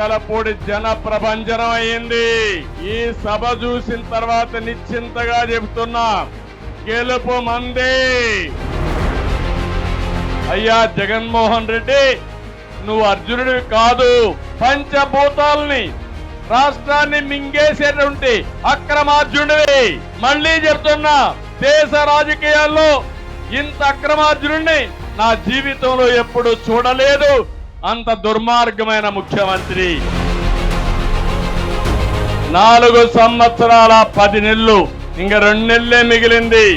చింతలపూడి జన ప్రభంజనం అయింది. ఈ సభ చూసిన తర్వాత నిశ్చింతగా చెబుతున్నా, గెలుపు మంది. అయ్యా జగన్మోహన్ రెడ్డి, నువ్వు అర్జునుడివి కాదు, పంచభూతాల్ని రాష్ట్రాన్ని మింగేసేటువంటి అక్రమార్జునుడివి. మళ్లీ చెప్తున్నా, దేశ రాజకీయాల్లో ఇంత అక్రమార్జునుడిని నా జీవితంలో ఎప్పుడు చూడలేదు. అంత దుర్మార్గమైన ముఖ్యమంత్రి. 4 సంవత్సరాల 10 నెలలు, ఇంక 2 నెలలే మిగిలింది.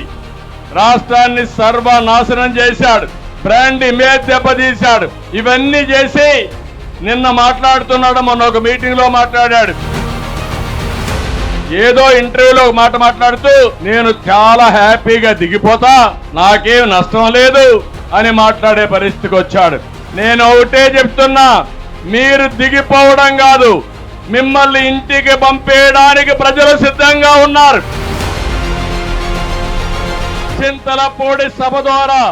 రాష్ట్రాన్ని సర్వనాశనం చేశాడు, బ్రాండ్ ఇమేజ్ దెబ్బతీశాడు. ఇవన్నీ చేసి నిన్న మాట్లాడుతున్నాడు, మొన్న ఒక మీటింగ్ లో మాట్లాడాడు. ఏదో ఇంటర్వ్యూలో ఒక మాట మాట్లాడుతూ, నేను చాలా హ్యాపీగా దిగిపోతా, నాకేం నష్టం లేదు అని మాట్లాడే పరిస్థితికి వచ్చాడు. నేను ఒకటే చెప్తున్నా, మీరు దిగిపోవడం కాదు, మిమ్మల్ని ఇంటికి పంపేయడానికి ప్రజలు సిద్ధంగా ఉన్నారు. చింతలపూడి సభ ద్వారా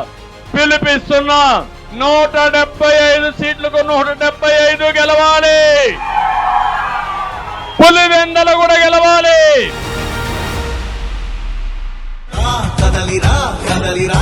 పిలిపిస్తున్నా, 175 సీట్లకు 175 గెలవాలి. పులివెందలు కూడా గెలవాలి. కదలిరా కదలిరా